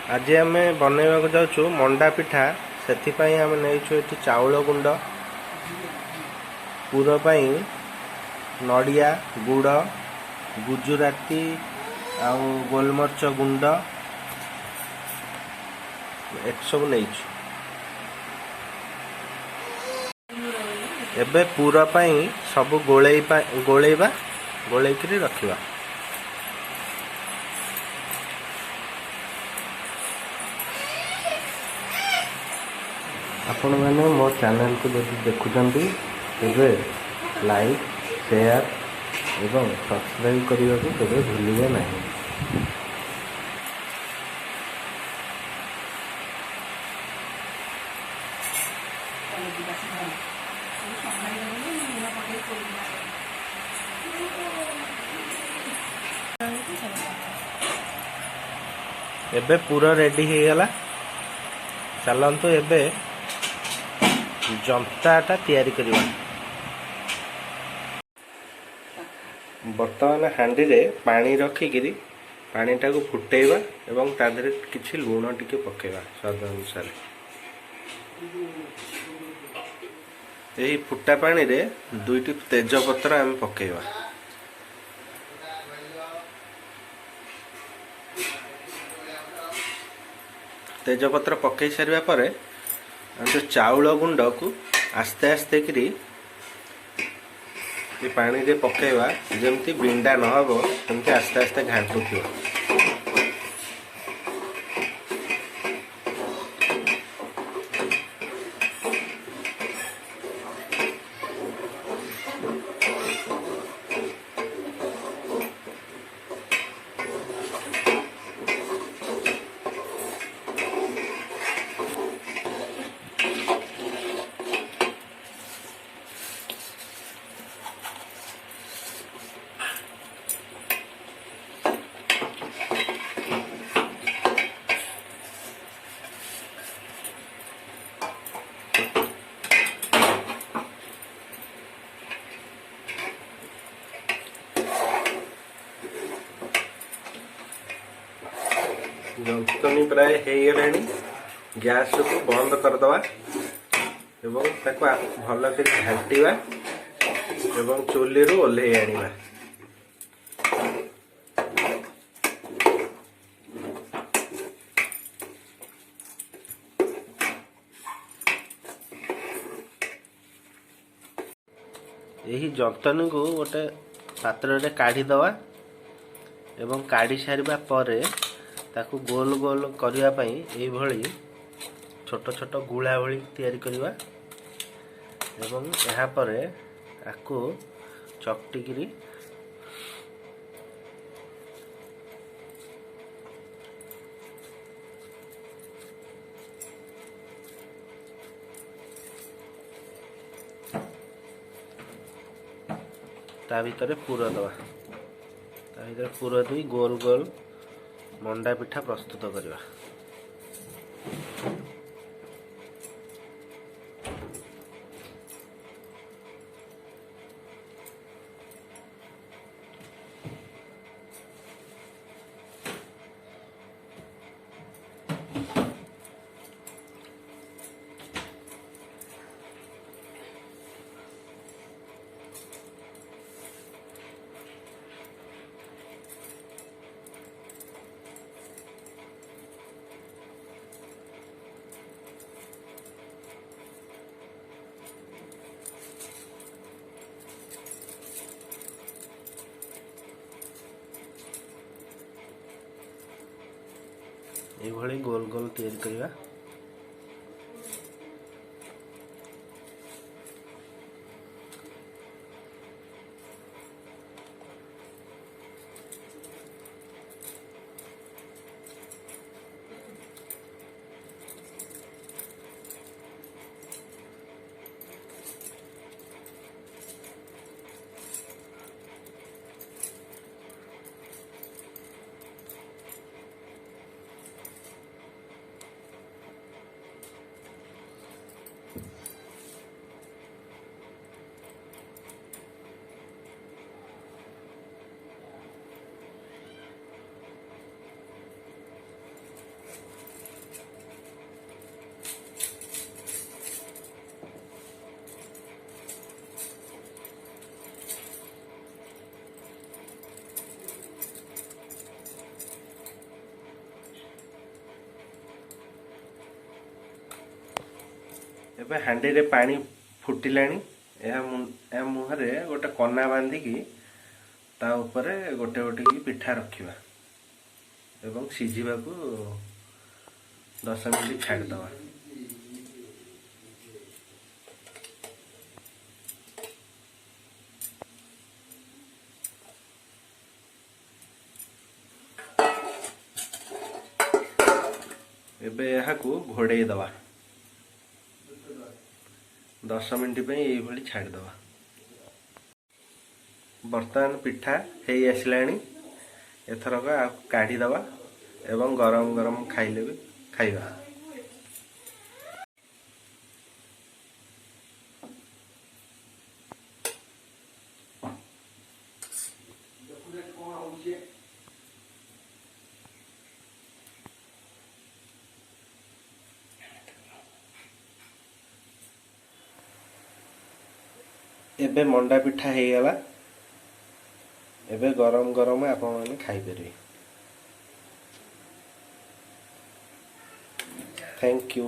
आज आम बनवाक जाऊँ मंडा पिठा से आम नहीं चाउल गुंड पूर नड़िया गुड़ गुजुराती आउ गोलमर्च गुंड एक सब नहीं एबे पूर सब गोलेबा गोलेकरी रखिबा। आपण मैंने मो चैनल को जब देखुंट तेरे लाइक शेयर एवं सब्सक्राइब करने को केवे भूलिए नहीं। एबे पूरा रेडी हो गला। चलतु एबे जंताटा तैयारी करवा। बर्तमान हांडी रे पानी रखिकी पानीटा को फुटेवा एवं ता देहरे किछि लूण टिके पकेवा स्वाद अनुसार। यही फुटा पानी रे दुईटी तेजपत्र आम पकेवा। तेजपत्र पकई सारिबा परे जो चाउल गुंड को आस्ते आस्ते करी ये पानी रे पकेवा जमती बिंडा न हो सेमती आस्ते आस्ते घांटुथिबा। जंतनी प्राय हो गैस को बंद करदवा एवं ताको भल कर घाटिवा एवं चूली रू ओल्हे आनिबा। यही जंतनी को गोटे पात्र रे काढ़ी दवा एवं काढ़ी सारिबा परे ताकू गोल गोल करने भली छोट छोट गुला भली तैयारी करवा एवं यहाँ परे आकु चकटिकी ता भीतर पूर दवा। ता भीतर पूर दी गोल गोल मंडा पिठा प्रस्तुत करवा। ये गोल गोल तैयारी करवा। ଏବେ ହାଣ୍ଡିରେ ପାଣି ଫୁଟିଲାଣି। ଏହା ମୁହଁରେ ଗୋଟେ କନା ବାନ୍ଧିକି ତା ଉପରେ ଗୋଟେ ଗୋଟେ ପିଠା ରଖିବା ଏବଂ ସିଝିବାକୁ 10 ମିନିଟ୍ ଛାଡ଼ିଦେବା। ଏବେ ଏହାକୁ ଘୋଡ଼େଇ ଦେବା 10 ମିନିଟ୍ ପାଇଁ ଏଇଭଳି ଛାଡ଼ିଦେବା। ବର୍ତ୍ତମାନ ପିଠା ହେଇ ଆସିଲାଣି। ଏଥରକ କାଢ଼ିଦେବା ଏବଂ ଗରମ ଗରମ ଖାଇଲେ ବି ଖାଇବା। ଏବେ ମଣ୍ଡା ପିଠା ହେଇଗଲା। ଏବେ ଗରମ ଗରମ ଆପଣମାନେ ଖାଇପାରିବେ। Thank you.